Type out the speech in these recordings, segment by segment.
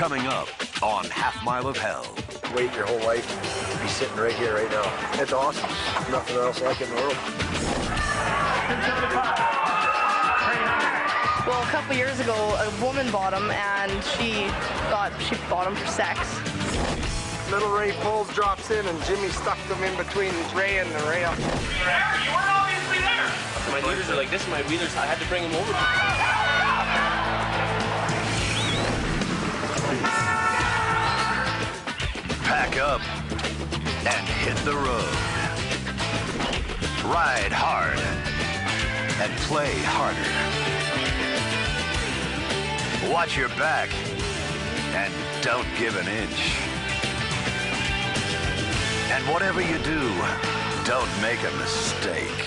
Coming up on Half Mile of Hell. Wait your whole life to be sitting right here, right now. It's awesome. Nothing else like it in the world. Well, a couple years ago, a woman bought him, and she thought she bought him for sex. Little Ray pulls, drops in, and Jimmy stuck them in between Ray and the rail. You weren't obviously there. My wheelers are like this. My wheelers, I had to bring them over. Pack up and hit the road. Ride hard and play harder. Watch your back and don't give an inch. And whatever you do, don't make a mistake.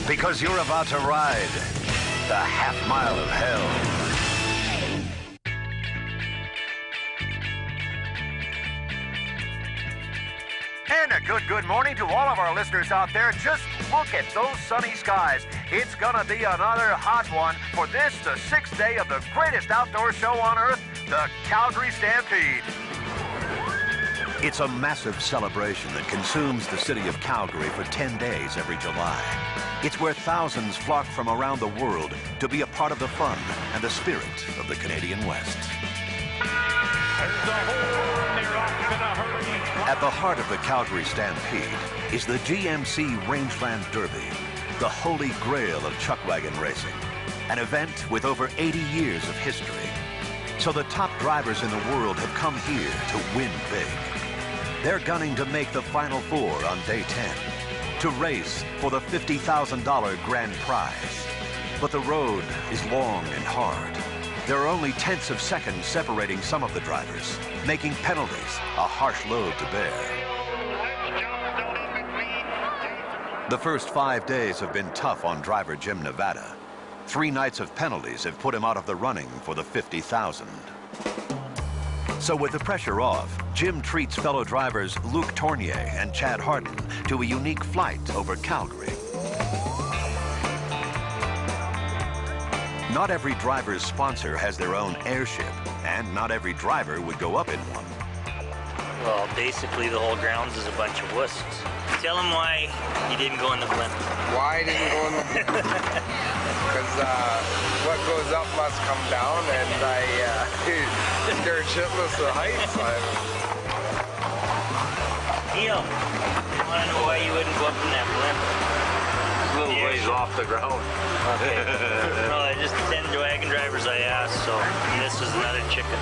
Because you're about to ride the Half Mile of Hell. And a good morning to all of our listeners out there. Just look at those sunny skies. It's gonna be another hot one for this, the sixth day of the greatest outdoor show on earth, the Calgary Stampede. It's a massive celebration that consumes the city of Calgary for 10 days every July. It's where thousands flock from around the world to be a part of the fun and the spirit of the Canadian West. At the heart of the Calgary Stampede is the GMC Rangeland Derby, the holy grail of chuckwagon racing, an event with over 80 years of history. So the top drivers in the world have come here to win big. They're gunning to make the Final Four on day 10, to race for the $50,000 grand prize. But the road is long and hard. There are only tenths of seconds separating some of the drivers, making penalties a harsh load to bear. The first 5 days have been tough on driver Jim Nevada. 3 nights of penalties have put him out of the running for the $50,000. So with the pressure off, Jim treats fellow drivers Luke Tournier and Chad Harden to a unique flight over Calgary. Not every driver's sponsor has their own airship, and not every driver would go up in one. Well, basically the whole grounds is a bunch of wusses. Tell them why you didn't go in the blimp. Why I didn't go in the Because what goes up must come down, and I scared shitless of heights. Neil, I want to know why you wouldn't go up in that blimp. A little ways off the ground. Okay. No, just 10 wagon drivers I asked, so this was another chicken.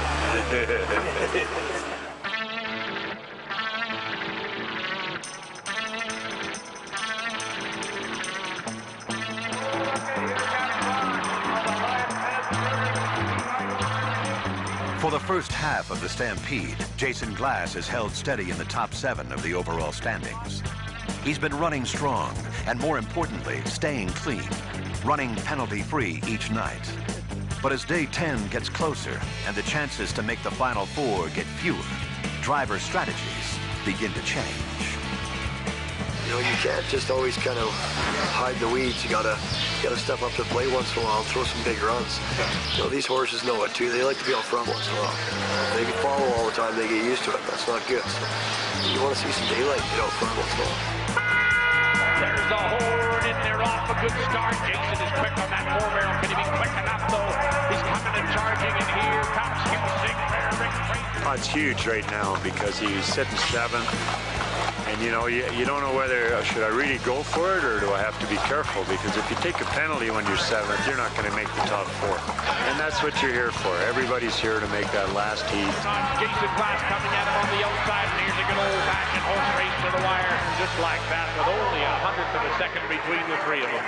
For the first half of the Stampede, Jason Glass has held steady in the top 7 of the overall standings. He's been running strong, and more importantly, staying clean, running penalty-free each night. But as day 10 gets closer and the chances to make the Final Four get fewer, driver strategies begin to change. You know, you can't just always kind of hide the weeds. You gotta step up to the plate once in a while and throw some big runs. You know, these horses know it too. They like to be out front once in a while. They can follow all the time, they get used to it. That's not good. So you want to see some daylight, get out front once in a while. There's the horn in there off a good start. Jason is quick on that 4-barrel. Can he be quick enough though? He's coming and charging, and here comes Houston. It's huge right now because he's sitting 7th. And you know, you don't know whether, should I really go for it or do I have to be careful? Because if you take a penalty when you're 7th, you're not going to make the top 4. And that's what you're here for. Everybody's here to make that last heat. Jason Glass coming at him on the outside, and here's a good old-fashioned horse race to the wire. Just like that, with only 100th of a second between the 3 of them.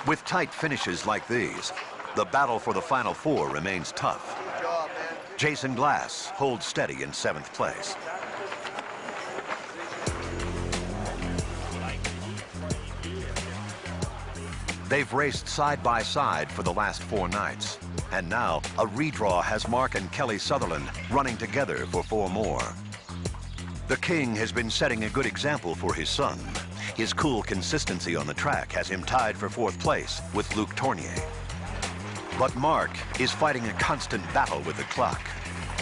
With tight finishes like these, the battle for the Final Four remains tough. Good job, man. Jason Glass holds steady in 7th place. They've raced side by side for the last 4 nights. And now, a redraw has Mark and Kelly Sutherland running together for 4 more. The King has been setting a good example for his son. His cool consistency on the track has him tied for 4th place with Luke Tournier. But Mark is fighting a constant battle with the clock.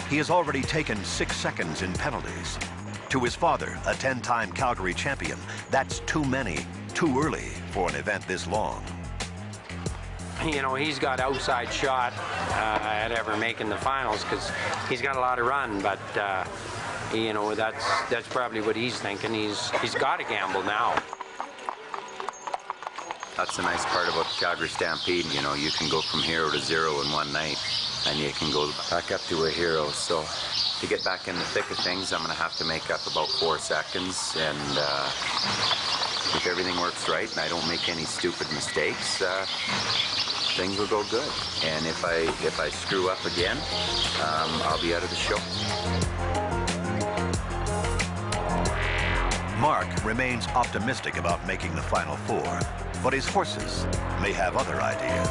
he has already taken 6 seconds in penalties. To his father, a 10-time Calgary champion, that's too many, too early for an event this long. You know, he's got outside shot at ever making the finals because he's got a lot of run, but you know, that's probably what he's thinking. He's got to gamble now. That's the nice part about the Calgary Stampede. You know, you can go from hero to zero in one night, and you can go back up to a hero. So to get back in the thick of things, I'm going to have to make up about 4 seconds, and if everything works right and I don't make any stupid mistakes, things will go good. And if I screw up again, I'll be out of the show. Mark remains optimistic about making the Final Four, but his horses may have other ideas.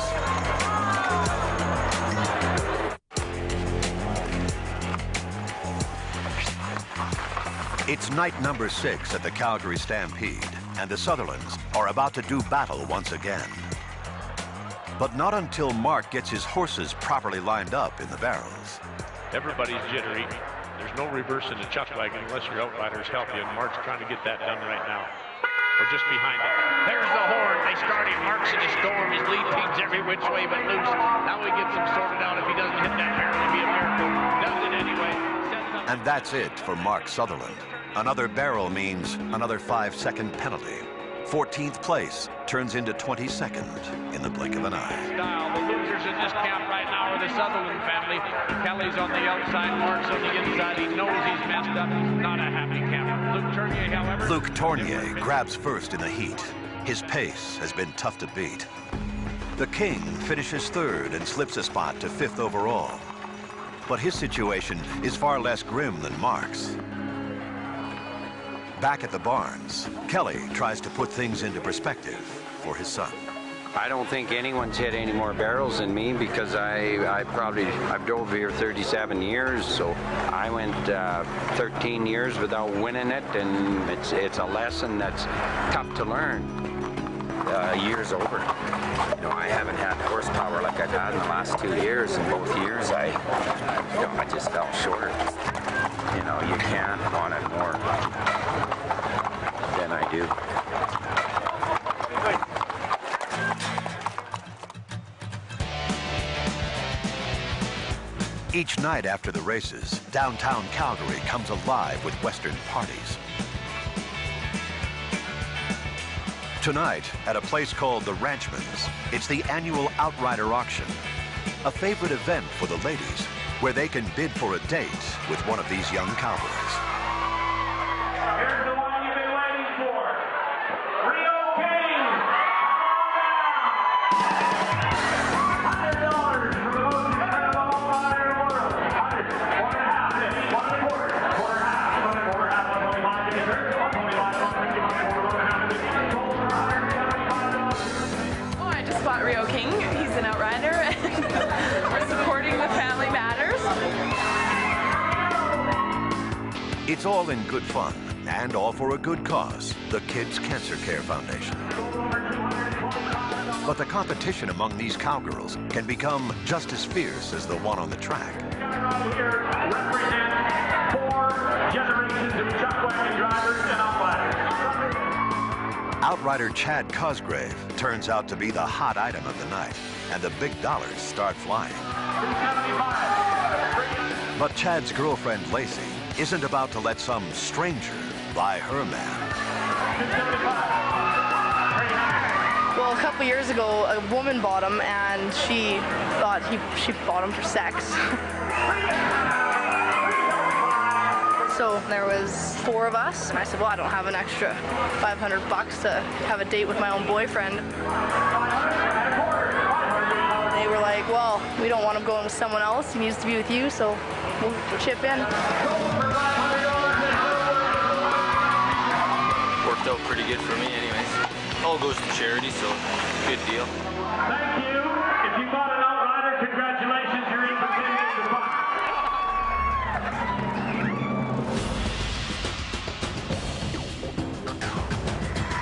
It's night number 6 at the Calgary Stampede, and the Sutherlands are about to do battle once again. But not until Mark gets his horses properly lined up in the barrels. Everybody's jittery. There's no reversing the chuckwagon unless your outriders help you, and Mark's trying to get that done right now. Or just behind it. There's the horn. They start him. Mark's in a storm. His lead team's every which way but loose. Now he gets him sorted out. If he doesn't hit that barrel, it'll be a miracle. Does it anyway. And that's it for Mark Sutherland. Another barrel means another 5-second penalty. 14th place turns into 22nd in the blink of an eye. The losers in this camp right now are the Sutherland family. Kelly's on the outside, Mark's on the inside. He knows he's messed up. He's not a happy camper. Luke Tournier, however... Luke Tournier grabs first in the heat. His pace has been tough to beat. The King finishes 3rd and slips a spot to 5th overall. But his situation is far less grim than Mark's. Back at the barns, Kelly tries to put things into perspective for his son. I don't think anyone's hit any more barrels than me because I've drove here 37 years, so I went 13 years without winning it, and it's a lesson that's tough to learn. Years over. You know, I haven't had horsepower like I've had in the last 2 years. In both years, I just fell short. You know, you can't want it more than I do. Each night after the races, downtown Calgary comes alive with Western parties. Tonight, at a place called the Ranchman's, it's the annual Outrider Auction, a favorite event for the ladies, where they can bid for a date with one of these young cowboys. Here's the one you've been waiting for. Rio King. $100 for the most incredible rider in the world. 100, 1.5, 1.25, 1.25, Oh, I just bought Rio King. He's an outrider, and we're supporting the Family Matters. It's all in good fun, and all for a good cause, the Kids Cancer Care Foundation. But the competition among these cowgirls can become just as fierce as the one on the track. Here represent 4 generations of chuckwagon drivers and outriders. Outrider Chad Cosgrave turns out to be the hot item of the night, and the big dollars start flying. But Chad's girlfriend, Lacey, isn't about to let some stranger buy her man. Well, a couple years ago, a woman bought him, and she thought she bought him for sex. So there was 4 of us, and I said, well, I don't have an extra $500 to have a date with my own boyfriend. They were like, well, we don't want him going with someone else. He needs to be with you, so we'll chip in. Worked out pretty good for me anyways. All goes to charity, so good deal. Thank you. If you bought an outrider, congratulations, you're in for $10 in the box.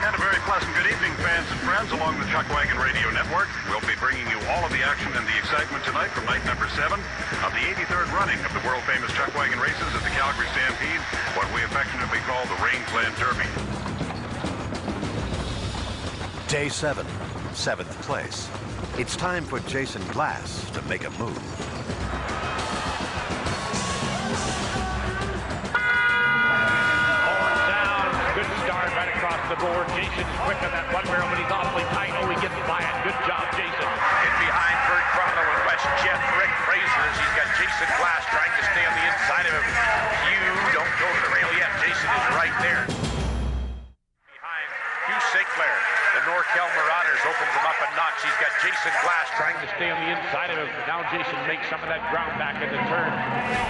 And a very pleasant good evening, fans and friends. fans along the Chuckwagon Radio Network. We'll be bringing you all of the action and the excitement tonight from night number 7 of the 83rd running of the world-famous Chuckwagon races at the Calgary Stampede, what we affectionately call the Rangeland Derby. Day 7, 7th place. It's time for Jason Glass to make a move. The board. Jason's quick on that one barrel, but he's awfully tight. Oh, he gets by it. Good job, Jason. In behind Bert Crono and West Jet, Rick Fraser, as he's got Jason Glass trying to stay on the inside of him. Hugh, don't go to the rail yet. Jason is right there. Behind Hugh Sinclair, the Norcal Marauders opens him up a notch. He's got Jason Glass trying to stay on the inside of him. Now Jason makes some of that ground back in the turn.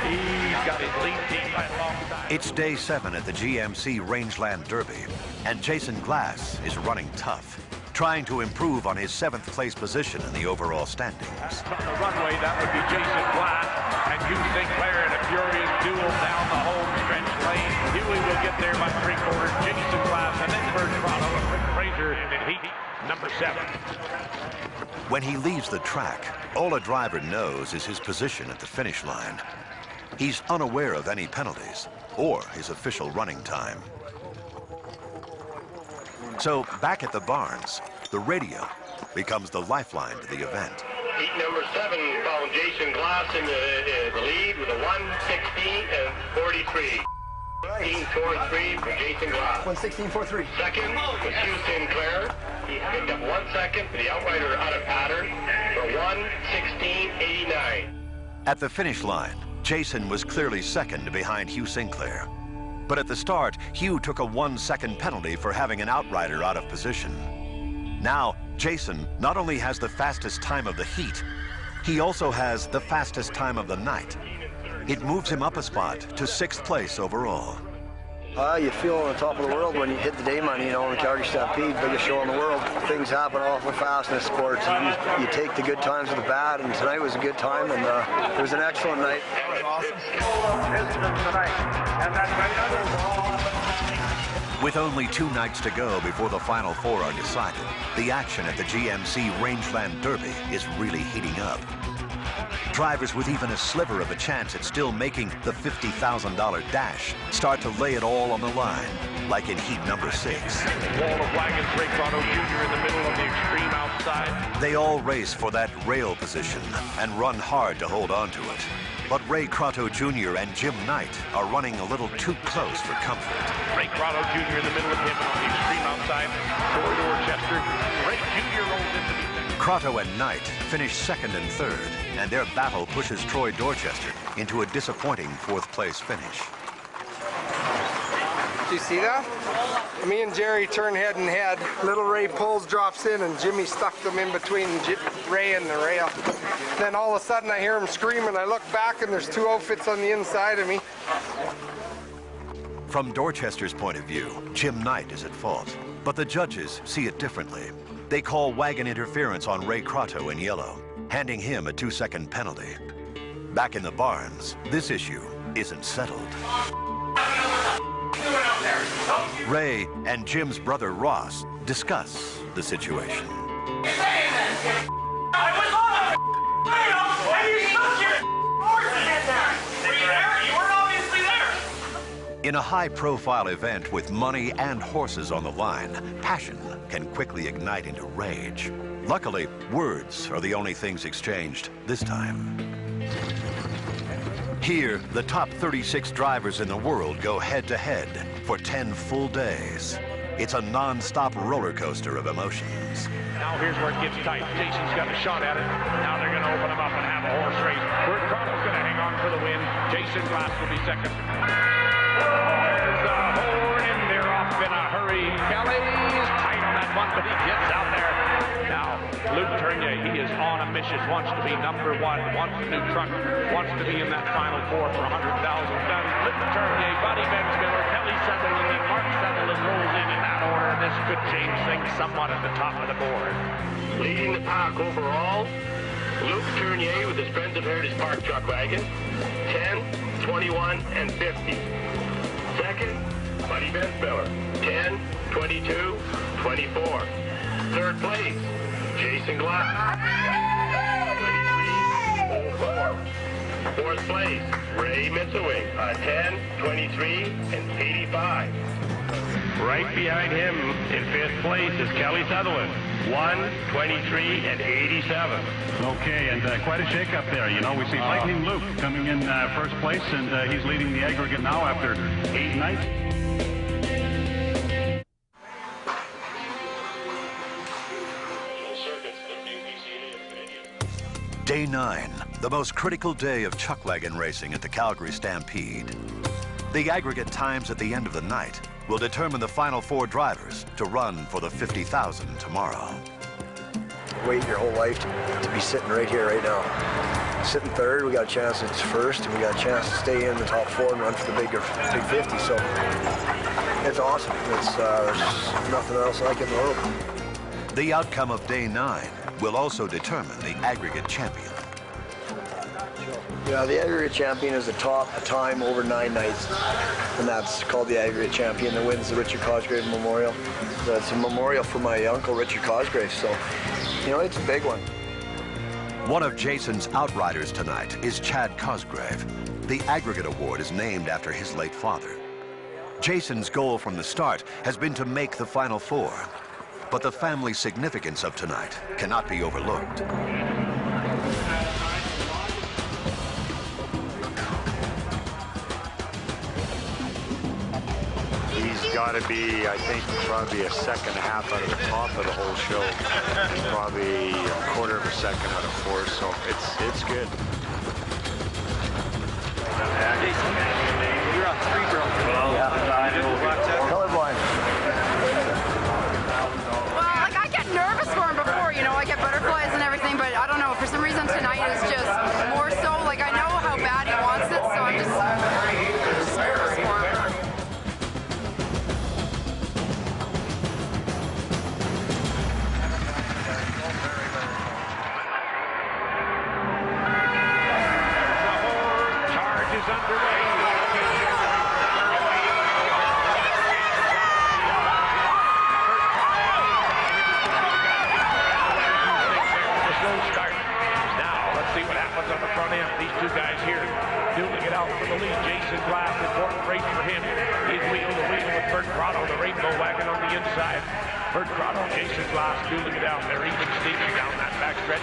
He's got his lead team right alongside. It's day 7 at the GMC Rangeland Derby, and Jason Glass is running tough, trying to improve on his 7th place position in the overall standings. On the runway, that would be Jason Glass and Hugh Sinclair in a furious duel down the home stretch lane. Huey will get there by 3/4. Jason Glass and then Bert Crono and Rick Fraser in heat number 7. When he leaves the track, all a driver knows is his position at the finish line. He's unaware of any penalties or his official running time. So back at the barns, the radio becomes the lifeline to the event. Heat number 7 found Jason Glass in the lead with a 1:16 and 43. 1:16.43 for Jason Glass. 1:16.43. Second was Hugh Sinclair. He picked up 1 second for the outrider out of pattern for 1:16.89. At the finish line, Jason was clearly second behind Hugh Sinclair. But at the start, Hugh took a 1-second penalty for having an outrider out of position. Now, Jason not only has the fastest time of the heat, he also has the fastest time of the night. It moves him up a spot to 6th place overall. You feel on the top of the world when you hit the day money, in the Calgary Stampede, biggest show in the world. Things happen awful fast in this sport. So you take the good times with the bad, and tonight was a good time, and it was an excellent night. That was awesome. With only 2 nights to go before the final 4 are decided, the action at the GMC Rangeland Derby is really heating up. Drivers with even a sliver of a chance at still making the $50,000 dash start to lay it all on the line, like in heat number 6. Wall of wagons, Ray Crono Jr. in the middle of the extreme outside. They all race for that rail position and run hard to hold on to it. But Ray Crono Jr. and Jim Knight are running a little too close for comfort. Ray Crono Jr. in the middle of him on the extreme outside. Troy Dorchester. Ray Jr. rolls into the... Crono and Knight finish 2nd and 3rd, and their battle pushes Troy Dorchester into a disappointing 4th place finish. Did you see that? Me and Jerry turn head and head. Little Ray pulls, drops in, and Jimmy stuck them in between Ray and the rail. Then all of a sudden I hear him scream, and I look back, and there's 2 outfits on the inside of me. From Dorchester's point of view, Jim Knight is at fault, but the judges see it differently. They call wagon interference on Ray Crono in yellow, handing him a 2-second penalty. Back in the barns, this issue isn't settled. Ray and Jim's brother Ross discuss the situation. In a high-profile event with money and horses on the line, passion can quickly ignite into rage. Luckily, words are the only things exchanged this time. Here, the top 36 drivers in the world go head-to-head for 10 full days. It's a non-stop roller coaster of emotions. Now here's where it gets tight. Jason's got a shot at it. Now they're going to open him up and have a horse race. Bert Crono's going to hang on for the win. Jason Glass will be second. There's a horn in there off in a hurry. Kelly's tight on that one, but he gets out there. Now, Luke Tournier, he is on a mission, wants to be number 1, wants a new truck, wants to be in that final 4 for $100,000. Luke Tournier, Buddy Bensmiller, Kelly Sutherland, and Mark Sutherland rolls in that order, and this could change things somewhat at the top of the board. Leading the pack overall, Luke Tournier with his Friends of Heritage Park truck wagon, 10, 21, and 50. Second, Buddy Bensmiller, 10, 22, 24. third place, Jason Glass. 23.04. Fourth place, Ray Mitsawing, 10, 23, and 85. Right behind him in fifth place is Kelly Sutherland, 1, 23, and 87. Okay, and quite a shake-up there. You know, we see Lightning Luke coming in first place, and he's leading the aggregate now after 8 nights. Day 9, the most critical day of chuckwagon racing at the Calgary Stampede. The aggregate times at the end of the night will determine the final 4 drivers to run for the $50,000 tomorrow. Wait your whole life to be sitting right here, right now. Sitting third, we got a chance at first, and we got a chance to stay in the top 4 and run for the big 50. So it's awesome. There's nothing else like it in the world. The outcome of day 9 will also determine the aggregate champion. Yeah, the aggregate champion is the top time over 9 nights, and that's called the aggregate champion that wins the Richard Cosgrave Memorial. That's a memorial for my uncle, Richard Cosgrave, so, you know, it's a big one. One of Jason's outriders tonight is Chad Cosgrave. The aggregate award is named after his late father. Jason's goal from the start has been to make the final 4, but the family significance of tonight cannot be overlooked. Got to be, I think, probably a second half out of the top of the whole show, and probably a quarter of a second out of 4. So it's good. You're on 3, bro. Colorblind. Well, like I get nervous for him before, you know, I get butterflies and everything, but I don't know. For some reason tonight is just more so. Like I know how bad he wants it, so I'm just nervous for him. Jason Glass dueling down there, even Stevens down that back stretch.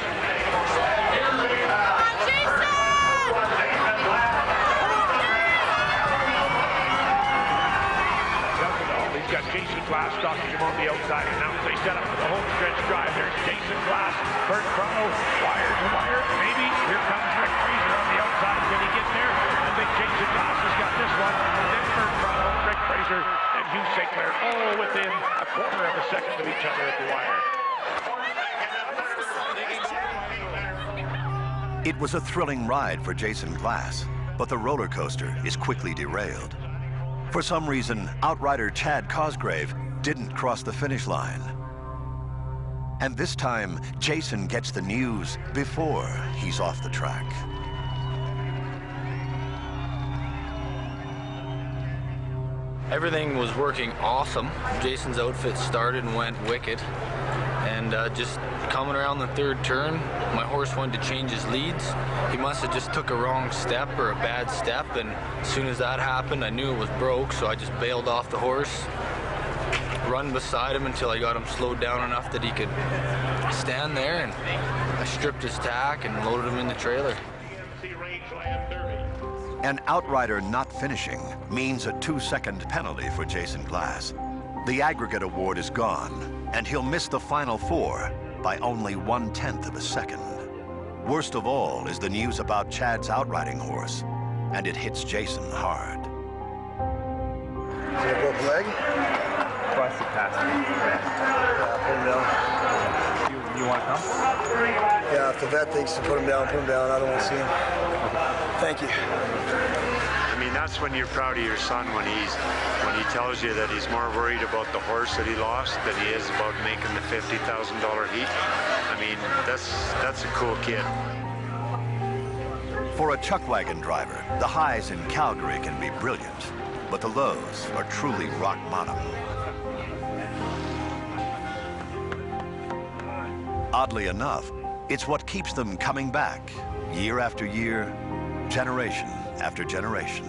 He's got Jason Glass stalking him on the outside, and now they set up for the home stretch drive. There's Jason Glass, Bert Crono, wire to wire. Maybe here comes Rick Fraser on the outside. Can he get there? I think Jason Glass has got this one. And then Bert Crono, Rick Fraser, and Hugh Sinclair all within a quarter of a second of each other at the wire. It was a thrilling ride for Jason Glass, but the roller coaster is quickly derailed. For some reason, outrider Chad Cosgrave didn't cross the finish line. And this time, Jason gets the news before he's off the track. Everything was working awesome. Jason's outfit started and went wicked. And just coming around the 3rd turn, my horse wanted to change his leads. He must have just took a wrong step or a bad step, and as soon as that happened, I knew it was broke, so I just bailed off the horse, run beside him until I got him slowed down enough that he could stand there, and I stripped his tack and loaded him in the trailer. An outrider not finishing means a 2-second penalty for Jason Glass. The aggregate award is gone, and he'll miss the final 4 by only 1/10 of a second. Worst of all is the news about Chad's outriding horse, and it hits Jason hard. Is it a broken leg? Busted past me. Yeah, put him down. You want to come? Yeah, if the vet thinks to put him down, put him down. I don't want to see him. Thank you. I mean, that's when you're proud of your son, when he tells you that he's more worried about the horse that he lost than he is about making the $50,000 heat. I mean, that's a cool kid. For a chuckwagon driver, the highs in Calgary can be brilliant, but the lows are truly rock bottom. Oddly enough, it's what keeps them coming back, year after year, generation after generation.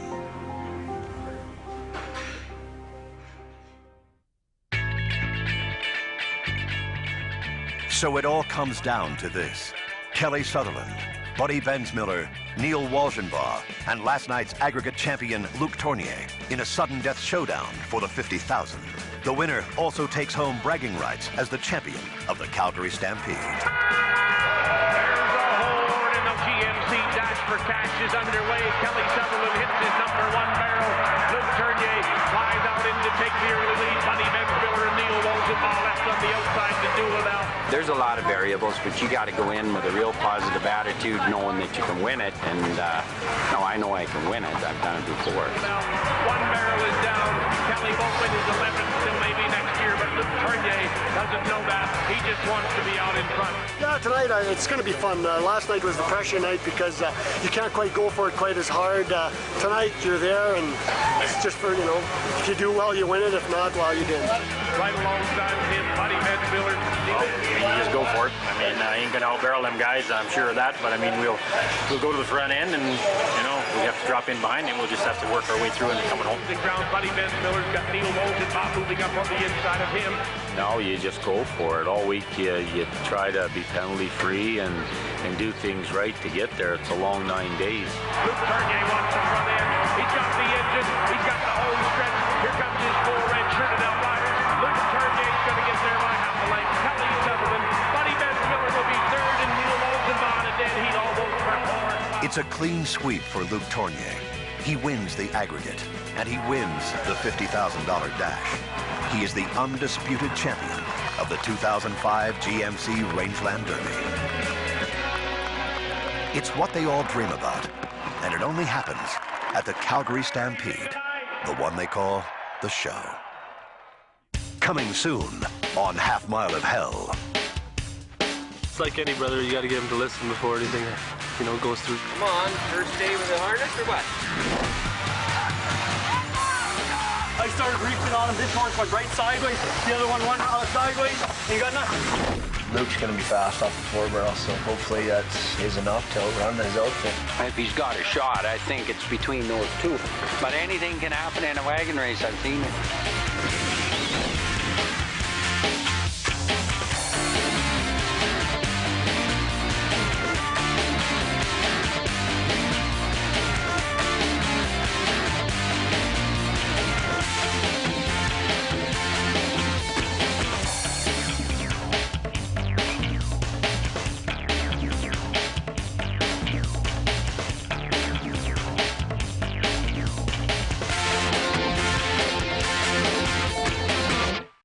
So it all comes down to this. Kelly Sutherland, Buddy Bensmiller, Neil Walgenbaugh, and last night's aggregate champion Luc Tournier in a sudden death showdown for the $50,000. The winner also takes home bragging rights as the champion of the Calgary Stampede. There's a horn, and the GMC dash for cash is underway. Kelly Sutherland hits his number 1 barrel. Luc Tournier flies out in to take the early lead. Buddy Bensmiller and Neil Walgenbaugh left on the outside to duel it out. There's a lot of variables, but you got to go in with a real positive attitude, knowing that you can win it. And no, I know I can win it. I've done it before. Now, 1 barrel is down. Kelly won't win his 11th till maybe next year, but Luc Tournier doesn't know that. He just wants to be out in front. Yeah, tonight it's going to be fun. Last night was the pressure night because you can't quite go for it quite as hard. Tonight you're there, and it's just for, you know, if you do well, you win it. If not, well, you didn't. Right alongside him, Buddy Bensmiller. You just go for it. I mean, I ain't gonna out-barrel them guys, I'm sure of that, but I mean, we'll go to the front end, and, you know, we have to drop in behind him. We'll just have to work our way through and coming home. The ground, Buddy Bensmiller's got Neil Walgenbaugh moving up on the inside of him. No, you just go for it. All week you try to be penalty-free and do things right to get there. It's a long 9 days. Luc Tournier wants the front end. He's got the engine. He's got the home stretch. Here comes his 4 red-shirted outriders. Luc Tournier's going to get there by half a length. Kelly Sutherland. Buddy Bensmiller will be third, and Neil Walgenbaugh a dead heat almost for 4. It's a clean sweep for Luc Tournier. He wins the aggregate, and he wins the $50,000 dash. He is the undisputed champion of the 2005 GMC Rangeland Derby. It's what they all dream about, and it only happens at the Calgary Stampede, the one they call the show. Coming soon on Half Mile of Hell. It's like any brother, you got to get him to listen before anything, you know, goes through. Come on, first day with the harness or what? I started reaching on him. This horse went right sideways. The other one went sideways. You got nothing. Luke's going to be fast off the 4 barrel, so hopefully that is enough to outrun his outfit. If he's got a shot, I think it's between those two. But anything can happen in a wagon race. I've seen it.